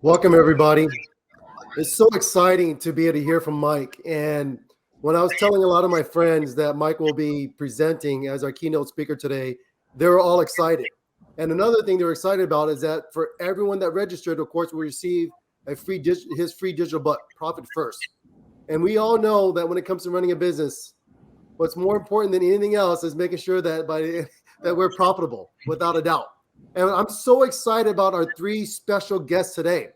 Welcome, everybody. It's so exciting to be able to hear from Mike. And when I was telling a lot of my friends that Mike will be presenting as our keynote speaker today, they were all excited. And another thing they were excited about is that for everyone that registered, of course, will receive his free digital book, Profit First. And we all know that when it comes to running a business, what's more important than anything else is making sure that that we're profitable, without a doubt. And I'm so excited about our three special guests today,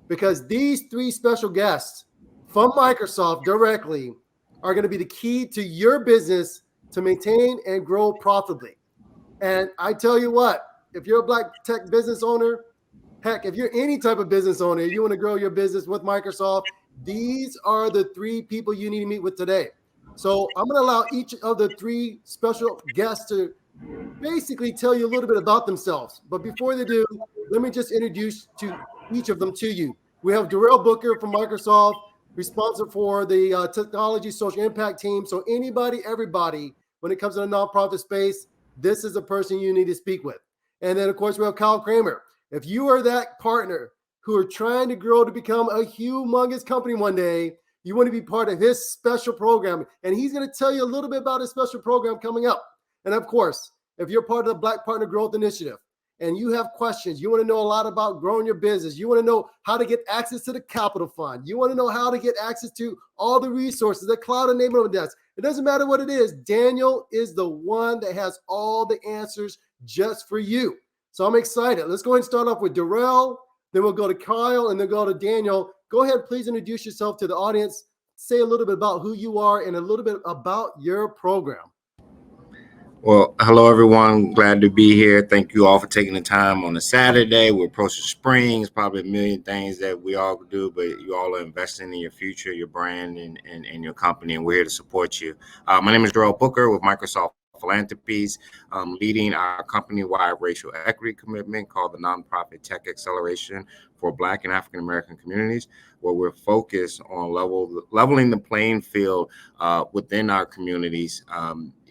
because these three special guests from Microsoft directly are going to be the key to your business to maintain and grow profitably. And I tell you what, if you're a black tech business owner, heck, if you're any type of business owner, you want to grow your business with Microsoft, these are the three people you need to meet with today. So I'm going to allow each of the three special guests to basically tell you a little bit about themselves. But before they do, let me just introduce to each of them to you. We have Darrel Booker from Microsoft, responsible for the technology social impact team. So anybody, everybody, when it comes to the nonprofit space, this is a person you need to speak with. And then, of course, we have Cramer. If you are that partner who are trying to grow to become a humongous company one day, you want to be part of his special program. And he's going to tell you a little bit about his special program coming up. And of course, if you're part of the Black Partner Growth Initiative and you have questions, you want to know a lot about growing your business, you want to know how to get access to the capital fund, you want to know how to get access to all the resources, the cloud enablement desk. It doesn't matter what it is. Daniel is the one that has all the answers just for you. So I'm excited. Let's go ahead and start off with Darrel. Then we'll go to Kyle and then go to Daniel. Go ahead, please introduce yourself to the audience. Say a little bit about who you are and a little bit about your program. Well, hello, everyone. Glad to be here. Thank you all for taking the time on a Saturday. We're approaching spring. It's probably a million things that we all could do, but you all are investing in your future, your brand, and your company, and we're here to support you. My name is Darrel Booker with Microsoft Philanthropies, leading our company-wide racial equity commitment called the Nonprofit Tech Acceleration for Black and African American communities, where we're focused on leveling the playing field within our communities.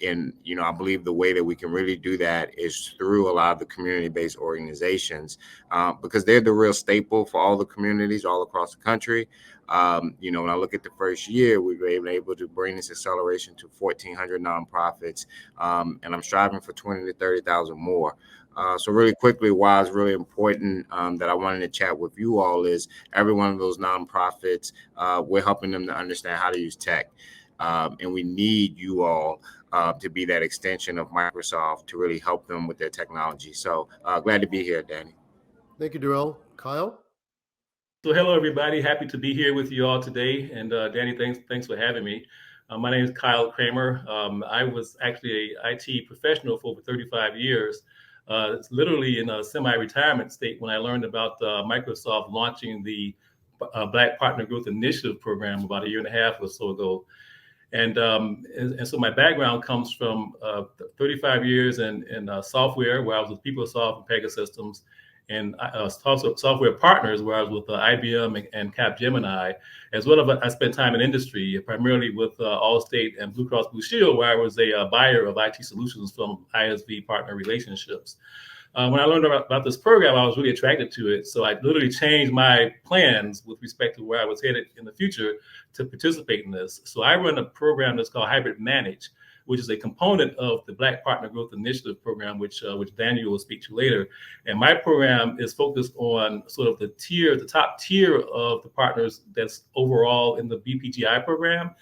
And I believe the way that we can really do that is through a lot of the community-based organizations, because they're the real staple for all the communities all across the country. When I look at the first year, we were able to bring this acceleration to 1,400 nonprofits, and I'm striving for 20 to 30,000 more. So really quickly, why it's really important that I wanted to chat with you all is every one of those nonprofits, we're helping them to understand how to use tech. And we need you all to be that extension of Microsoft to really help them with their technology. So glad to be here, Danny. Thank you, Darrel. Kyle? So hello, everybody. Happy to be here with you all today. And Danny, thanks for having me. My name is Kyle Cramer. I was actually an IT professional for over 35 years. It's literally in a semi-retirement state when I learned about Microsoft launching the Black Partner Growth Initiative program about a year and a half or so ago. And so my background comes from 35 years in software, where I was with PeopleSoft and Pegasystems, and also software partners, where I was with IBM and Capgemini, as well as I spent time in industry, primarily with Allstate and Blue Cross Blue Shield, where I was a buyer of IT solutions from ISV partner relationships. When I learned about this program, I was really attracted to it. So I literally changed my plans with respect to where I was headed in the future to participate in this. So I run a program that's called Hybrid Manage, which is a component of the Black Partner Growth Initiative program, which Daniel will speak to later. And my program is focused on sort of the top tier of the partners that's overall in the BPGI program,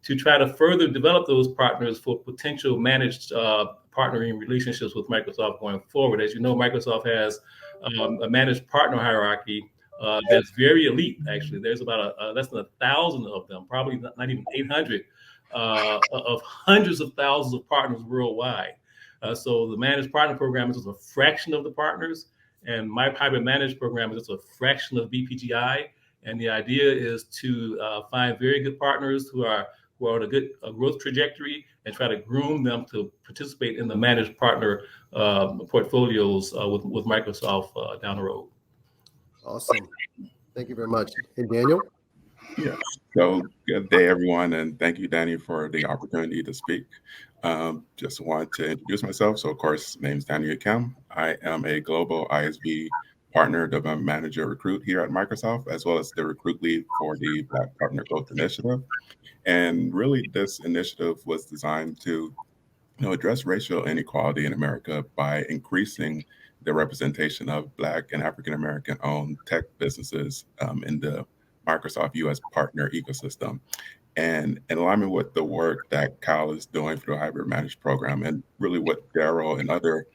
to try to further develop those partners for potential managed partnering relationships with Microsoft going forward. As you know, Microsoft has a managed partner hierarchy that's very elite, actually. There's about less than 1,000 of them, probably not even 800, of hundreds of thousands of partners worldwide. So the managed partner program is just a fraction of the partners, and my hybrid managed program is just a fraction of BPGI. And the idea is to find very good partners who are on a good growth trajectory and try to groom them to participate in the managed partner portfolios with Microsoft down the road. Awesome. Thank you very much. Hey, Daniel? Yeah. So good day, everyone. And thank you, Danny, for the opportunity to speak. Just want to introduce myself. So, of course, my name is Daniel Ikem. I am a global ISV partner development manager recruit here at Microsoft, as well as the recruit lead for the Black Partner Growth Initiative. And really, this initiative was designed to address racial inequality in America by increasing the representation of Black and African American owned tech businesses in the Microsoft US partner ecosystem. And in alignment with the work that Kyle is doing through the hybrid managed program, and really what Darrel and other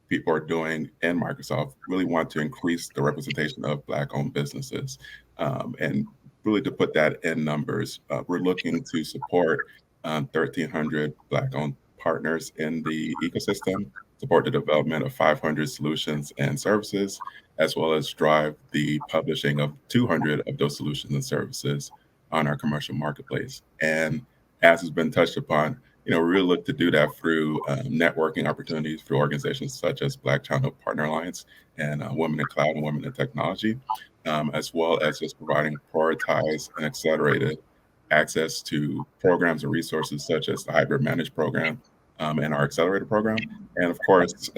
people are doing in Microsoft, really want to increase the representation of Black owned businesses. And really to put that in numbers, we're looking to support 1,300 Black owned partners in the ecosystem, support the development of 500 solutions and services, as well as drive the publishing of 200 of those solutions and services on our commercial marketplace. And as has been touched upon, we really look to do that through networking opportunities through organizations such as Black Channel Partner Alliance and Women in Cloud and Women in Technology, as well as just providing prioritized and accelerated access to programs and resources such as the Hybrid Managed program and our Accelerator program. And of course,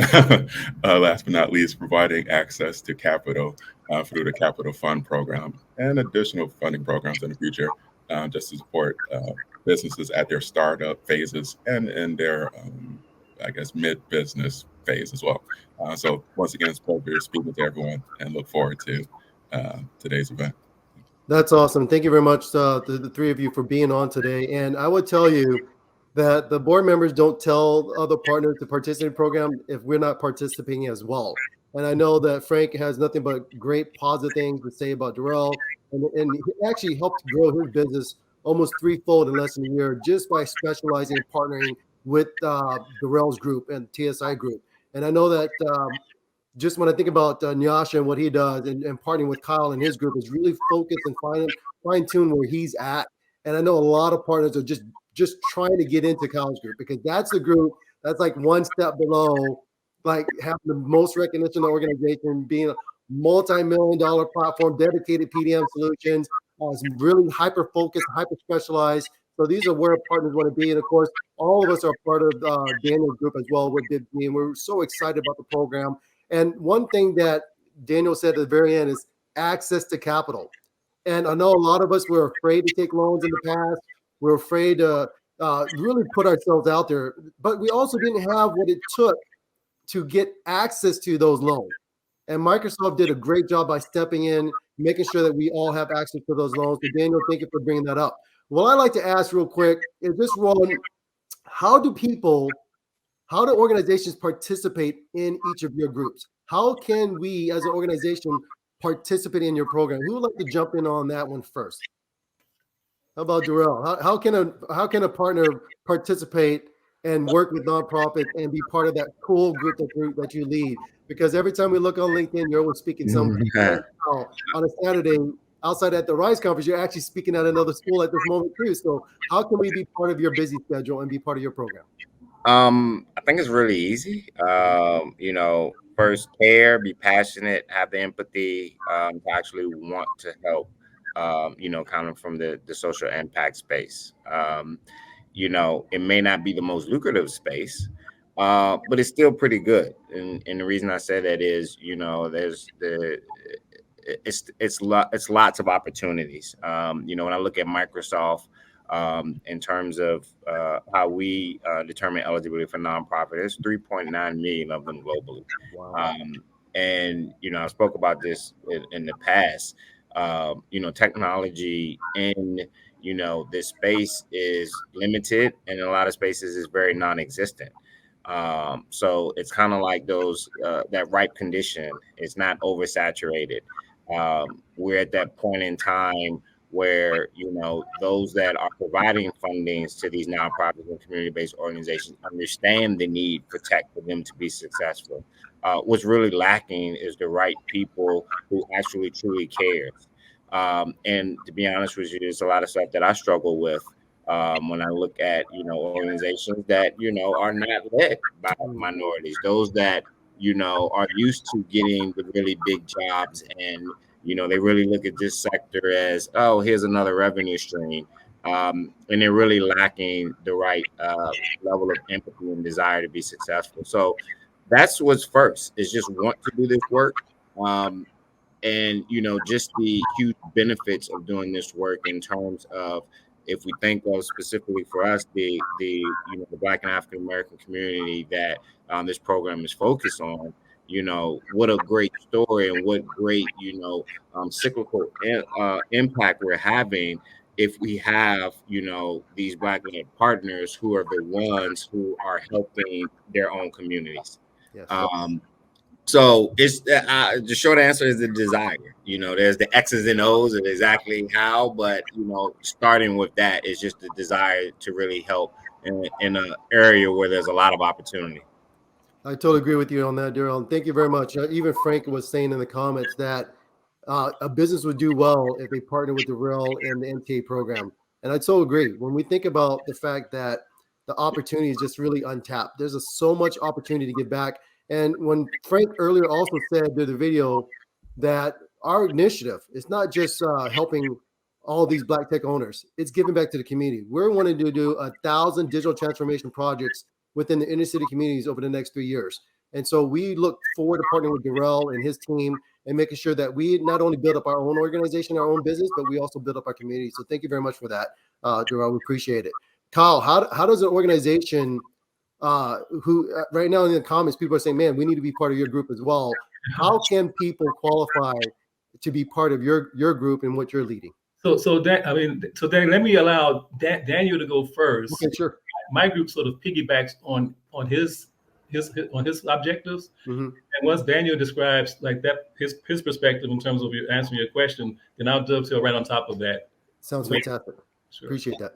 last but not least, providing access to capital through the Capital Fund program and additional funding programs in the future just to support businesses at their startup phases and in their, I guess, mid-business phase as well. So once again, it's a pleasure speaking to everyone and look forward to today's event. That's awesome. Thank you very much, the three of you, for being on today. And I would tell you that the board members don't tell other partners to participate in the program if we're not participating as well. And I know that Frank has nothing but great positive things to say about Darrel, and he actually helped grow his business almost threefold in less than a year just by specializing and partnering with Darrel's group and TSI group. And I know that just when I think about Nyasha and what he does and partnering with Kyle and his group is really focused and fine tune where he's at. And I know a lot of partners are just trying to get into Kyle's group because that's a group that's like one step below, like having the most recognition in the organization, being a multi-million-dollar platform, dedicated PDM solutions, really hyper-focused, hyper-specialized. So these are where partners want to be. And of course, all of us are part of Daniel's group as well with BIB, and we're so excited about the program. And one thing that Daniel said at the very end is access to capital. And I know a lot of us were afraid to take loans in the past. We're afraid to really put ourselves out there. But we also didn't have what it took to get access to those loans. And Microsoft did a great job by stepping in, making sure that we all have access to those loans. So Daniel, thank you for bringing that up. What I'd like to ask real quick is just, Roland, how do organizations participate in each of your groups? How can we as an organization participate in your program? Who would like to jump in on that one first? How about Darrel? How can a partner participate and work with nonprofits and be part of that cool group that you lead? Because every time we look on LinkedIn, you're always speaking somewhere. On a Saturday, outside at the RISE conference, you're actually speaking at another school at this moment too. So how can we be part of your busy schedule and be part of your program? I think it's really easy. First, care, be passionate, have the empathy to actually want to help. Kind of from the social impact space. It may not be the most lucrative space, but it's still pretty good. And the reason I say that is, it's lots of opportunities. When I look at Microsoft, in terms of how we determine eligibility for nonprofit, there's 3.9 million of them globally. Wow. And I spoke about this in the past. Technology in this space is limited, and in a lot of spaces is very non-existent. So it's kind of like that ripe condition. It's not oversaturated. We're at that point in time where those that are providing fundings to these nonprofits and community-based organizations understand the need for tech for them to be successful. What's really lacking is the right people who actually truly cares. And to be honest with you, there's a lot of stuff that I struggle with when I look at organizations that are not led by minorities, those that are used to getting the really big jobs, and they really look at this sector as, oh, here's another revenue stream, and they're really lacking the right level of empathy and desire to be successful. So that's what's first, is just want to do this work. and just the huge benefits of doing this work in terms of, if we think of specifically for us, the Black and African American community that this program is focused on. What a great story, and what great cyclical impact we're having if we have these Black-led partners who are the ones who are helping their own communities. Yes. So it's the short answer is the desire. There's the X's and O's of exactly how, but starting with that is just the desire to really help in an area where there's a lot of opportunity. I totally agree with you on that, Darrel. And thank you very much. Even Frank was saying in the comments that a business would do well if they partner with Darrel and the MTA program. And I so agree. When we think about the fact that the opportunity is just really untapped, there's so much opportunity to give back. And when Frank earlier also said to the video that our initiative is not just helping all these Black tech owners, it's giving back to the community. We're wanting to do 1,000 digital transformation projects within the inner city communities over the next 3 years. And so we look forward to partnering with Darrel and his team and making sure that we not only build up our own organization, our own business, but we also build up our community. So thank you very much for that, Darrel. We appreciate it. Kyle, how does an organization who right now in the comments, people are saying, man, we need to be part of your group as well. How can people qualify to be part of your group and what you're leading? So Dan, let me allow Daniel to go first. Okay, sure. My group sort of piggybacks on his objectives, and once Daniel describes like that his perspective in terms of answering your question, then I'll dovetail right on top of that. Sounds fantastic. Sure. Appreciate that.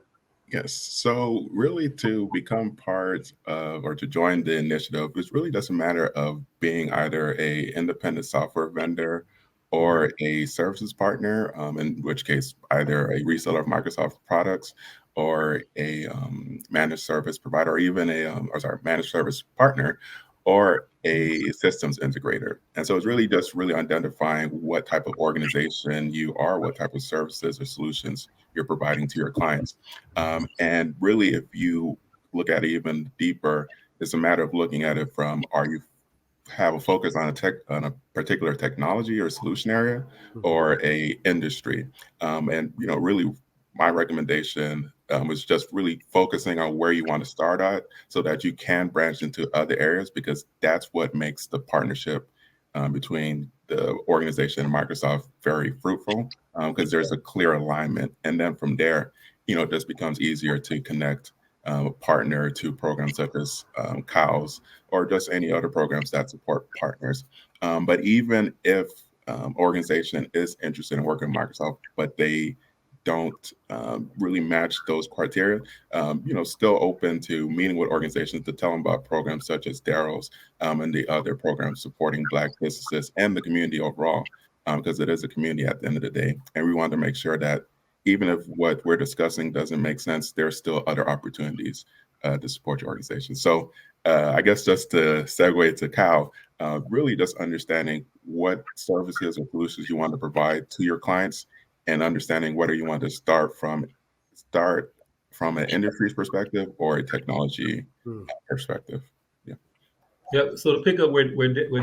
Yes. So really, to become part of or to join the initiative, it's really just a matter of being either a independent software vendor or a services partner, in which case either a reseller of Microsoft products or a managed service provider, or even managed service partner, or a systems integrator. And so it's really just identifying what type of organization you are, what type of services or solutions you're providing to your clients. And really, if you look at it even deeper, it's a matter of looking at it from, are you have a focus on a particular technology or solution area, or a industry? And really, my recommendation was just really focusing on where you want to start at, so that you can branch into other areas, because that's what makes the partnership between the organization and Microsoft very fruitful, because there's a clear alignment. And then from there, it just becomes easier to connect a partner to programs such as Kyle's, or just any other programs that support partners. But even if organization is interested in working with Microsoft, but they don't really match those criteria, still open to meeting with organizations to tell them about programs such as Darrel's and the other programs supporting Black businesses and the community overall, because it is a community at the end of the day. And we want to make sure that even if what we're discussing doesn't make sense, there's still other opportunities to support your organization. So I guess just to segue to Kyle, really just understanding what services or solutions you want to provide to your clients, and understanding whether you want to start from an industry's perspective or a technology perspective. Yep. So to pick up where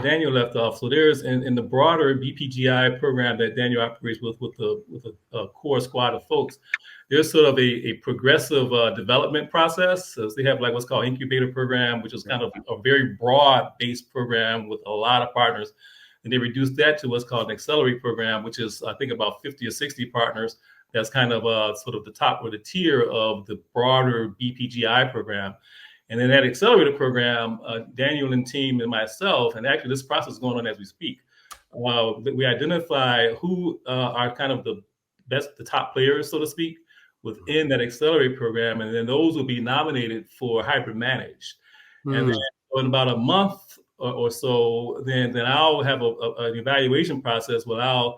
Daniel left off, so there's in the broader BPGI program that Daniel operates with a core squad of folks, there's sort of a progressive development process. So they have like what's called incubator program, which is kind of a very broad based program with a lot of partners. And they reduced that to what's called an accelerate program, which is I think about 50 or 60 partners. That's kind of sort of the top or the tier of the broader BPGI program. And then that accelerator program, Daniel and team and myself, and actually this process is going on as we speak. We identify who are kind of the top players, so to speak, within that accelerator program, and then those will be nominated for hybrid managed. And then in about a month or so, then I'll have an evaluation process where I'll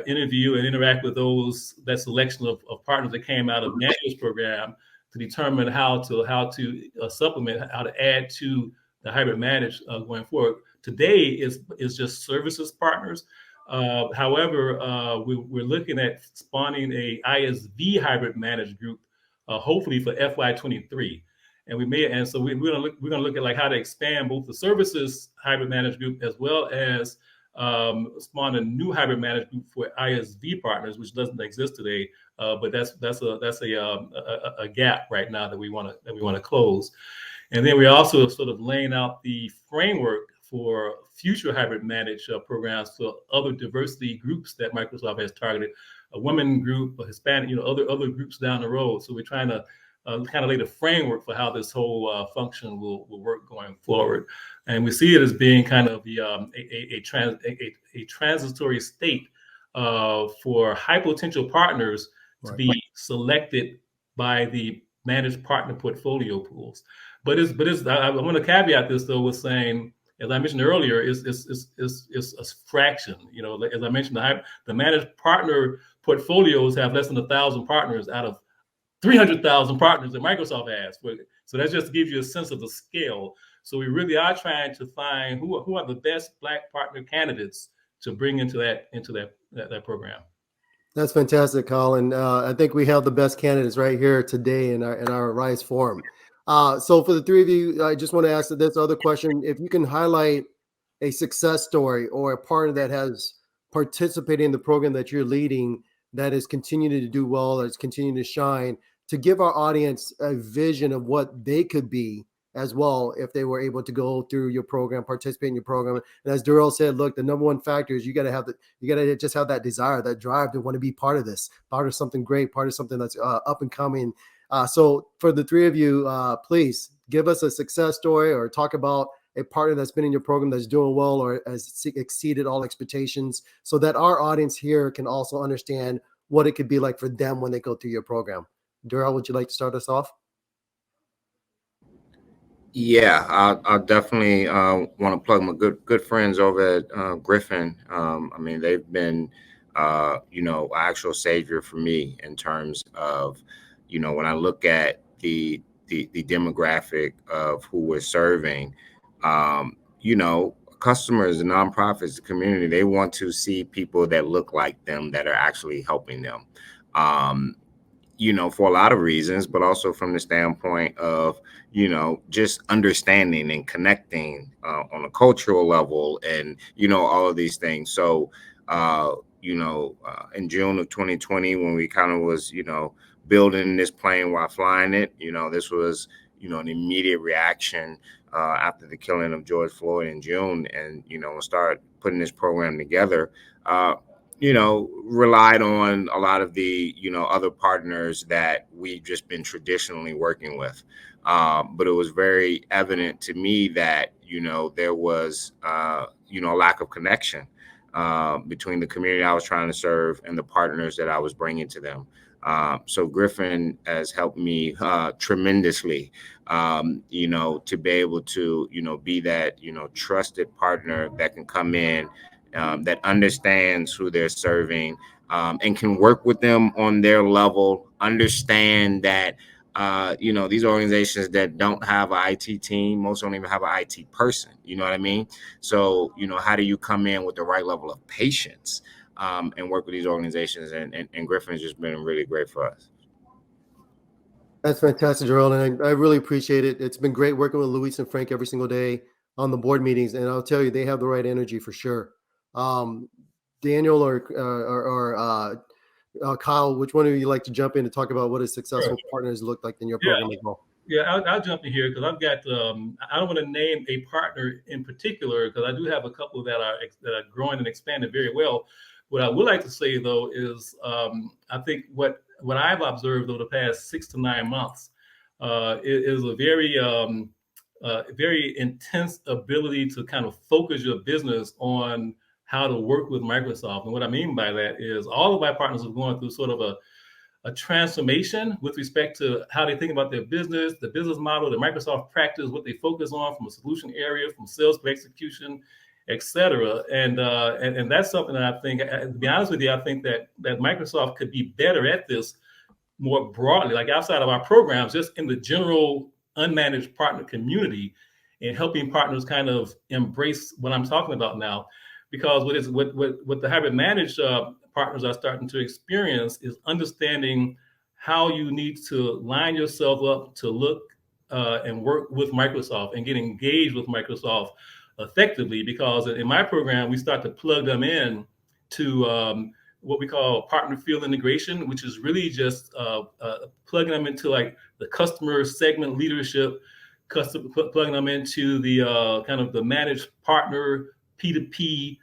interview and interact with that selection of partners that came out of Daniel's program, to determine how to supplement, how to add to the hybrid managed going forward. Today is just services partners. However, we're looking at spawning a ISV hybrid managed group, hopefully for FY23. And so we're gonna look at like how to expand both the services hybrid managed group as well as spawned a new hybrid managed group for ISV partners, which doesn't exist today. But that's a gap right now that we want to close. And then we're also sort of laying out the framework for future hybrid managed programs for other diversity groups that Microsoft has targeted, a women group, a Hispanic, other groups down the road. So we're trying to kind of lay the framework for how this whole function will work going forward. And we see it as being kind of a transitory state for high potential partners to be selected by the managed partner portfolio pools. But I want to caveat this though with saying, as I mentioned earlier, it's a fraction. As I mentioned, the managed partner portfolios have less than 1,000 partners out of 300,000 partners that Microsoft has. So that just gives you a sense of the scale. So we really are trying to find who are the best Black partner candidates to bring into that program. That's fantastic, Colin. I think we have the best candidates right here today in our RISE forum. So for the three of you, I just want to ask this other question. If you can highlight a success story or a partner that has participated in the program that you're leading that is continuing to do well, that's continuing to shine, to give our audience a vision of what they could be as well if they were able to go through your program, participate in your program. And as Darrel said, look, the number one factor is you got to just have that desire, that drive to want to be part of this, part of something great, part of something that's up and coming. So for the three of you, please give us a success story or talk about a partner that's been in your program that's doing well or has exceeded all expectations so that our audience here can also understand what it could be like for them when they go through your program. Darrel, would you like to start us off? Yeah, I'll definitely want to plug my good friends over at Griffin. I mean, they've been, actual savior for me in terms of, when I look at the demographic of who we're serving, customers, the nonprofits, the community, they want to see people that look like them that are actually helping them. For a lot of reasons, but also from the standpoint of, just understanding and connecting on a cultural level and, all of these things. So, in June of 2020, when we kind of was, building this plane while flying it, this was, an immediate reaction after the killing of George Floyd in June. And, start putting this program together. Relied on a lot of the, other partners that we've just been traditionally working with. But it was very evident to me that, there was, a lack of connection between the community I was trying to serve and the partners that I was bringing to them. So Griffin has helped me tremendously, to be able to, be that, trusted partner that can come in, that understands who they're serving, and can work with them on their level, understand that, these organizations that don't have an IT team, most don't even have an IT person, you know what I mean? So, how do you come in with the right level of patience and work with these organizations? And Griffin has just been really great for us. That's fantastic, Darrel, and I really appreciate it. It's been great working with Luis and Frank every single day on the board meetings, and I'll tell you, they have the right energy for sure. Daniel or Kyle, which one of you like to jump in to talk about what a successful partners look like in your program as well? Yeah, I'll jump in here because I've got. I don't want to name a partner in particular because I do have a couple that are growing and expanding very well. What I would like to say though is, I think what I've observed over the past 6 to 9 months is a very intense ability to kind of focus your business on how to work with Microsoft. And what I mean by that is all of my partners are going through sort of a transformation with respect to how they think about their business, the business model, the Microsoft practice, what they focus on from a solution area, from sales to execution, et cetera. And that's something that I think, to be honest with you, I think that Microsoft could be better at this more broadly, like outside of our programs, just in the general unmanaged partner community and helping partners kind of embrace what I'm talking about now. Because what the hybrid managed partners are starting to experience is understanding how you need to line yourself up to look and work with Microsoft and get engaged with Microsoft effectively, because in my program, we start to plug them in to what we call partner field integration, which is really just plugging them into like the customer segment leadership, plugging them into the kind of the managed partner P2P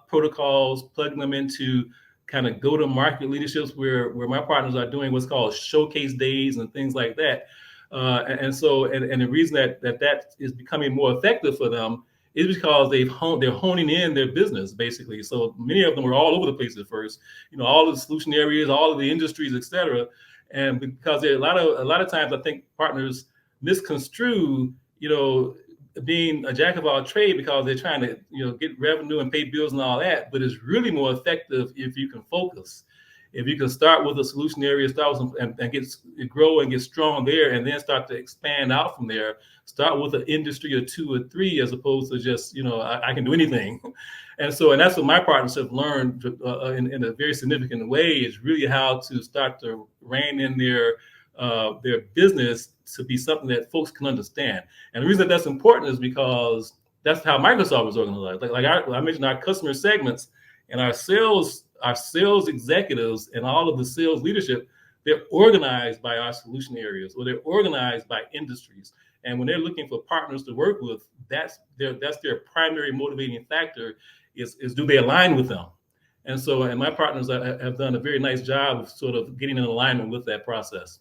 protocols, plugging them into kind of go-to-market leaderships where my partners are doing what's called showcase days and things like that. And the reason that is becoming more effective for them is because they're honing in their business, basically. So many of them were all over the place at first, all of the solution areas, all of the industries, et cetera. And because there are a lot of times I think partners misconstrue, being a jack of all trade because they're trying to, get revenue and pay bills and all that. But it's really more effective if you can focus. If you can start with a solution area, start with and grow and get strong there, and then start to expand out from there. Start with an industry or two or three, as opposed to just, I can do anything. And that's what my partners have learned in a very significant way, is really how to start to rein in their business to be something that folks can understand. And the reason that's important is because that's how Microsoft was organized. Like I mentioned, our customer segments and our sales executives and all of the sales leadership, they're organized by our solution areas, or they're organized by industries. And when they're looking for partners to work with, that's their primary motivating factor is do they align with them? And my partners have done a very nice job of sort of getting in alignment with that process.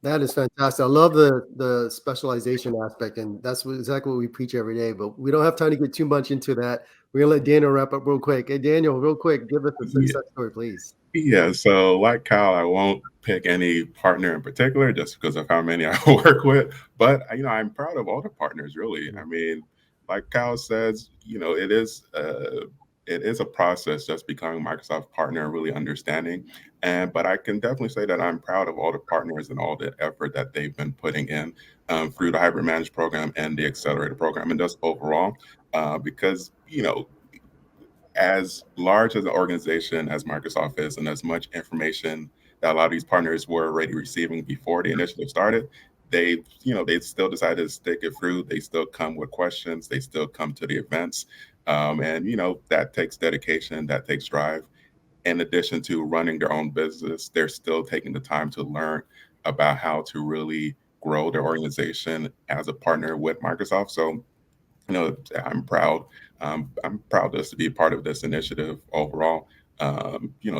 That is fantastic. I love the specialization aspect, and that's exactly what we preach every day. But we don't have time to get too much into that. We're gonna let Daniel wrap up real quick. Hey, Daniel, real quick, give us a success story, please. Yeah, so like Kyle, I won't pick any partner in particular just because of how many I work with. But I'm proud of all the partners, really. I mean, like Kyle says, it is a process just becoming a Microsoft partner and really understanding. But I can definitely say that I'm proud of all the partners and all the effort that they've been putting in through the Hybrid Managed program and the Accelerator program, and just overall, because as large as an organization as Microsoft is, and as much information that a lot of these partners were already receiving before the initiative started, they still decided to stick it through. They still come with questions. They still come to the events. And that takes dedication, that takes drive. In addition to running their own business, they're still taking the time to learn about how to really grow their organization as a partner with Microsoft. So I'm proud. I'm proud just to be a part of this initiative overall.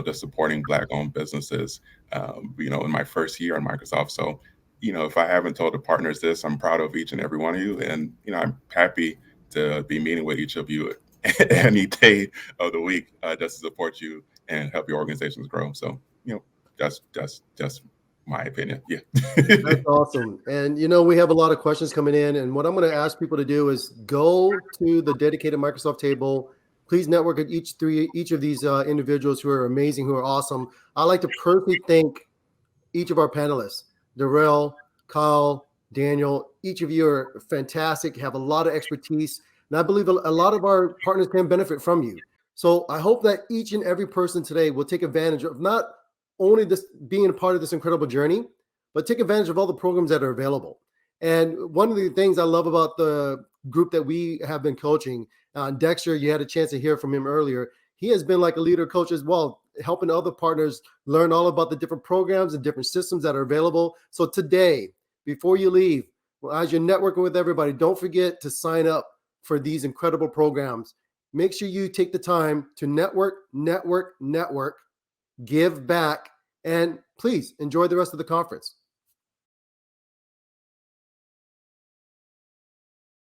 Just supporting Black-owned businesses. In my first year on Microsoft. So, if I haven't told the partners this, I'm proud of each and every one of you, and I'm happy to be meeting with each of you any day of the week just to support you and help your organizations grow. So, that's just my opinion. Yeah. That's awesome. And we have a lot of questions coming in, and what I'm going to ask people to do is go to the dedicated Microsoft table. Please network at each of these individuals who are amazing, who are awesome. I'd like to personally thank each of our panelists, Darrel, Kyle, Daniel. Each of you are fantastic, have a lot of expertise, and I believe a lot of our partners can benefit from you. So I hope that each and every person today will take advantage of not only this being a part of this incredible journey, but take advantage of all the programs that are available. And one of the things I love about the group that we have been coaching, Dexter, you had a chance to hear from him earlier. He has been like a leader coach as well, helping other partners learn all about the different programs and different systems that are available. So today, before you leave, as you're networking with everybody, don't forget to sign up for these incredible programs. Make sure you take the time to network, give back, and please enjoy the rest of the conference.